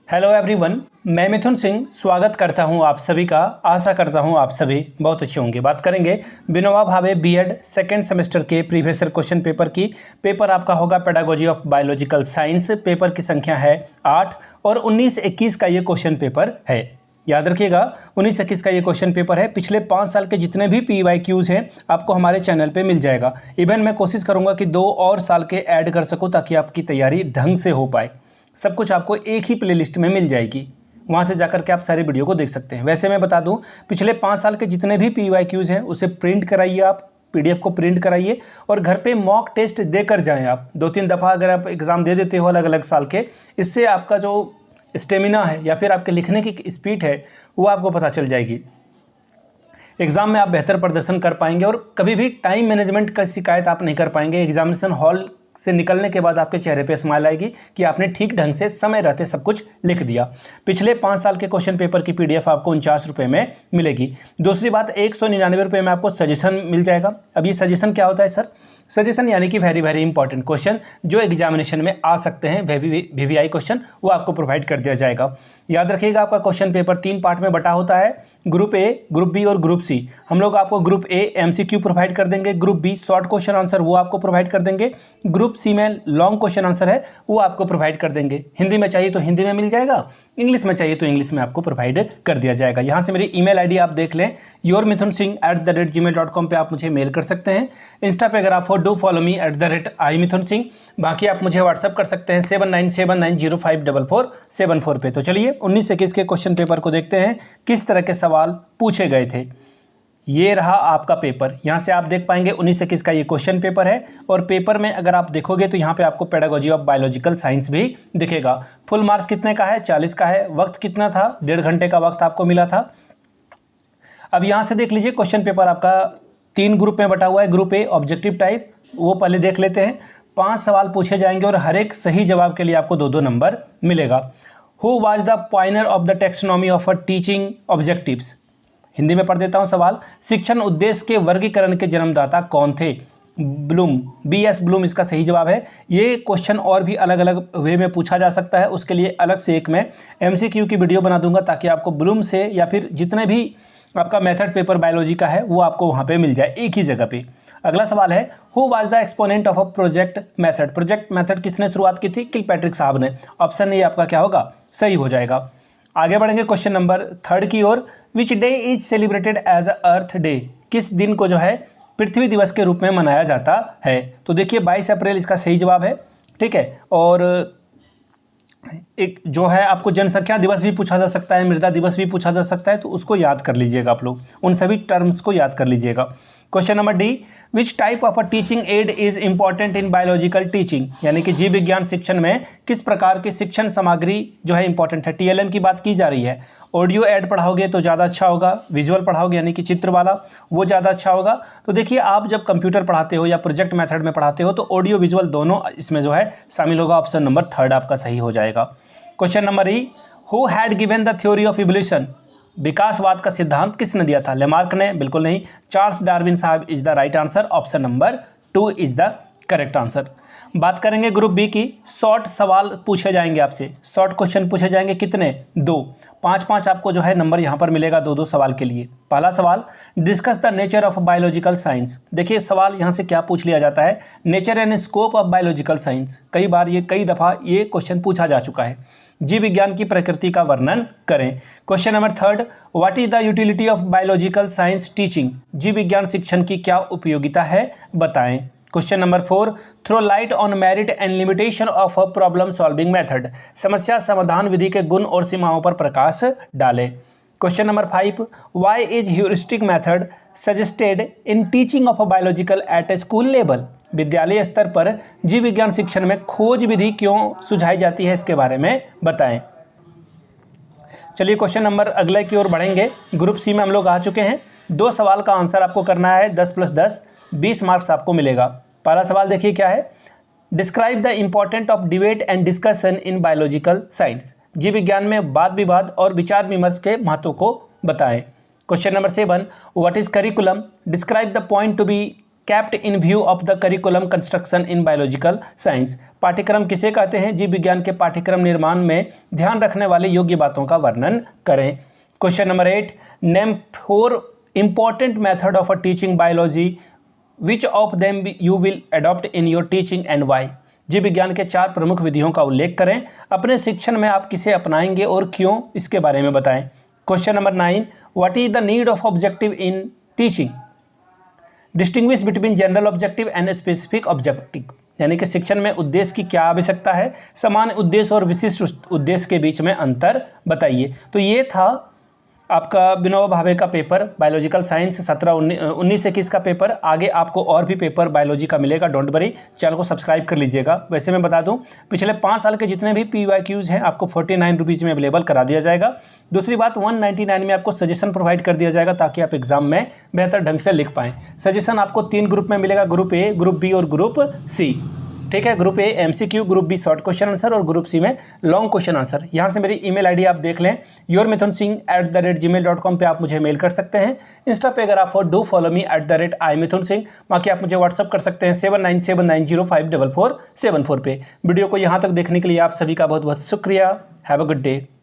Hello everyone, मैं मिथुन सिंह स्वागत करता हूं आप सभी का। आशा करता हूं आप सभी बहुत अच्छे होंगे। बात करेंगे Vinoba Bhave BEd second semester के प्रीवियस ईयर क्वेश्चन पेपर की। पेपर आपका होगा pedagogy of biological science. Paper की संख्या है 8 और 19-21 का ये क्वेश्चन पेपर है। याद रखिएगा, 19-21 का ये क्वेश्चन पेपर है। पिछले 5 साल के जितने भी PYQs हैं आपको हमारे चैनल पे मिल जाएगा। इवन मैं कोशिश करूँगा कि 2 और साल के ऐड कर सकूँ ताकि आपकी तैयारी ढंग से हो पाए। सब कुछ आपको एक ही प्लेलिस्ट में मिल जाएगी, वहाँ से जाकर के आप सारी वीडियो को देख सकते हैं। वैसे मैं बता दूं, पिछले 5 साल के जितने भी PYQs हैं उसे प्रिंट कराइए, आप PDF को प्रिंट कराइए और घर पे मॉक टेस्ट देकर जाएं। आप 2-3 दफ़ा अगर आप एग्ज़ाम दे देते हो अलग अलग साल के, इससे आपका जो स्टेमिना है या फिर आपके लिखने की स्पीड है वो आपको पता चल जाएगी। एग्ज़ाम में आप बेहतर प्रदर्शन कर पाएंगे और कभी भी टाइम मैनेजमेंट का शिकायत आप नहीं कर पाएंगे। एग्जामिनेशन हॉल से निकलने के बाद आपके चेहरे पे स्माइल आएगी कि आपने ठीक ढंग से समय रहते सब कुछ लिख दिया। पिछले 5 साल के क्वेश्चन पेपर की PDF आपको 49 रुपये में मिलेगी। दूसरी बात, 199 रुपये में आपको सजेशन मिल जाएगा। अब ये सजेशन क्या होता है सर? सजेशन यानी कि वेरी इंपॉर्टेंट क्वेश्चन जो एग्जामिनेशन में आ सकते हैं, VVI क्वेश्चन, वो आपको प्रोवाइड कर दिया जाएगा। याद रखिएगा, आपका क्वेश्चन पेपर 3 पार्ट में बटा होता है, ग्रुप A, ग्रुप B और ग्रुप C। हम लोग आपको ग्रुप A MCQ प्रोवाइड कर देंगे, group B short question answer वो आपको प्रोवाइड कर देंगे, ग्रुप C में लॉन्ग क्वेश्चन आंसर है वो आपको प्रोवाइड कर देंगे। हिंदी में चाहिए तो हिंदी में मिल जाएगा, इंग्लिश में चाहिए तो इंग्लिश में आपको प्रोवाइड कर दिया जाएगा। यहाँ से मेरी email ID आप देख लें, yourmithunsingh@gmail.com पे आप मुझे मेल कर सकते हैं। इंस्टा पे अगर आप हो, डू फॉलो मी @imithunsingh। बाकी आप मुझे व्हाट्सअप कर सकते हैं 7979054474 पे। तो चलिए 19-21 के क्वेश्चन पेपर को देखते हैं किस तरह के सवाल पूछे गए थे। ये रहा आपका पेपर। यहाँ से आप देख पाएंगे 19-21 का ये क्वेश्चन पेपर है और पेपर में अगर आप देखोगे तो यहाँ पे आपको पेडागोजी ऑफ बायोलॉजिकल साइंस भी दिखेगा। फुल मार्क्स कितने का है? 40 का है। वक्त कितना था? 1.5 घंटे का वक्त आपको मिला था। अब यहाँ से देख लीजिए, क्वेश्चन पेपर आपका 3 ग्रुप में बटा हुआ है। ग्रुप A ऑब्जेक्टिव टाइप, वो पहले देख लेते हैं। 5 सवाल पूछे जाएंगे और हर एक सही जवाब के लिए आपको 2-2 नंबर मिलेगा। Who was the Pioneer of the taxonomy of teaching objectives? Hindi में पढ़ देता हूं सवाल। शिक्षण उद्देश्य के वर्गीकरण के जन्मदाता कौन थे? ब्लूम, BS ब्लूम इसका सही जवाब है। ये क्वेश्चन और भी अलग अलग वे में पूछा जा सकता है, उसके लिए अलग से एक मैं MCQ की वीडियो बना दूंगा ताकि आपको ब्लूम से या फिर जितने भी आपका मेथड पेपर बायोलॉजी का है वो आपको वहाँ पे मिल जाए एक ही जगह पे। अगला सवाल है, who was the exponent of a project method? Project method किसने शुरुआत की थी? किलपैट्रिक साहब ने। ऑप्शन ए आपका क्या होगा? सही हो जाएगा। आगे बढ़ेंगे क्वेश्चन नंबर 3 की ओर। Which day is celebrated as Earth Day? किस दिन को जो है पृथ्वी दिवस के रूप में मनाया जाता है? तो देखिए 22 अप्रैल इसका सही जवाब है, ठीक है। और एक जो है आपको जनसंख्या दिवस भी पूछा जा सकता है, मृदा दिवस भी पूछा जा सकता है, तो उसको याद कर लीजिएगा आप लोग, उन सभी टर्म्स को याद कर लीजिएगा। Question number D, which type of a teaching add is important in biological teaching? यानी कि जीव विज्ञान शिक्षण में किस प्रकार की शिक्षण सामग्री जो है इंपॉर्टेंट है? TLM की बात की जा रही है। ऑडियो ऐड पढ़ाओगे तो ज़्यादा अच्छा होगा, विजुअल पढ़ाओगे यानी कि चित्र वाला, वो ज़्यादा अच्छा होगा। तो देखिए, आप जब कंप्यूटर पढ़ाते हो या प्रोजेक्ट मेथड में पढ़ाते हो तो ऑडियो विजुअल दोनों इसमें जो है शामिल होगा। ऑप्शन नंबर 3 आपका सही हो जाएगा। Question number E, who had given the theory of evolution? विकासवाद का सिद्धांत किसने दिया था? लेमार्क ने? बिल्कुल नहीं, चार्ल्स डार्विन साहब is the right answer. Option number 2 is the correct answer. बात करेंगे ग्रुप B की। शॉर्ट सवाल पूछे जाएंगे आपसे, शॉर्ट क्वेश्चन पूछे जाएंगे। कितने? 2। 5-5 आपको जो है नंबर यहाँ पर मिलेगा 2-2 सवाल के लिए। पहला सवाल, discuss the nature of biological science. देखिए सवाल यहाँ से क्या पूछ लिया जाता है, nature and scope of biological science. कई बार ये कई दफ़ा ये क्वेश्चन पूछा जा चुका है। जीव विज्ञान की प्रकृति का वर्णन करें। Question number 3, what is the utility of biological science teaching? जीव विज्ञान शिक्षण की क्या उपयोगिता है, बताएं। Question number 4, throw light on merit and limitation of a problem solving method. समस्या समाधान विधि के गुण और सीमाओं पर प्रकाश डालें। Question number 5, why is heuristic method suggested in teaching of a biological at a school level? विद्यालय स्तर पर जीव विज्ञान शिक्षण में खोज विधि क्यों सुझाई जाती है, इसके बारे में बताएं। चलिए क्वेश्चन नंबर अगले की ओर बढ़ेंगे। ग्रुप C में हम लोग आ चुके हैं। 2 सवाल का आंसर आपको करना है, 10 + 10 20 मार्क्स आपको मिलेगा। पहला सवाल देखिए क्या है, describe the important of debate and discussion in biological science. जीव विज्ञान में वाद विवाद और विचार विमर्श के महत्व को बताएं। Question number 7, what is curriculum? Describe the point to be kept in view of the curriculum construction in biological science। पाठ्यक्रम किसे कहते हैं? जीव विज्ञान के पाठ्यक्रम निर्माण में ध्यान रखने वाले योग्य बातों का वर्णन करें। Question number 8, name 4 important method of teaching biology, which of them you will adopt in your teaching and why। जीव विज्ञान के 4 प्रमुख विधियों का उल्लेख करें, अपने शिक्षण में आप किसे अपनाएंगे और क्यों, इसके बारे में बताएं। Question number 9, what is the need of objective in teaching, distinguish between general objective and specific objective, यानी कि शिक्षण में उद्देश्य की क्या आवश्यकता है, सामान्य उद्देश्य और विशिष्ट उद्देश्य के बीच में अंतर बताइए। तो ये था आपका विनोबा भावे का पेपर बायोलॉजिकल साइंस 19-21 का पेपर। आगे आपको और भी पेपर बायोलॉजी का मिलेगा, डोंट वरी, चैनल को सब्सक्राइब कर लीजिएगा। वैसे मैं बता दूं, पिछले 5 साल के जितने भी PYQs हैं आपको 49 रुपीज़ में अवेलेबल करा दिया जाएगा। दूसरी बात, 199 में आपको सजेशन प्रोवाइड कर दिया जाएगा ताकि आप एग्जाम में बेहतर ढंग से लिख पाएँ। सजेशन आपको 3 ग्रुप में मिलेगा, ग्रुप ए, ग्रुप बी और ग्रुप सी। ठीक है, group A MCQ, group B short question answer और ग्रुप सी में लॉन्ग क्वेश्चन आंसर। यहाँ से मेरी ईमेल आईडी आप देख लें, yourmithunsingh@gmail.com पे आप मुझे मेल कर सकते हैं। इंस्टा पे अगर आप हो डू फॉलो मी @imithunsingh, बाकी आप मुझे व्हाट्सअप कर सकते हैं 7979054474 पे। वीडियो को यहाँ तक देखने के लिए आप सभी का बहुत बहुत शुक्रिया। Have a good day.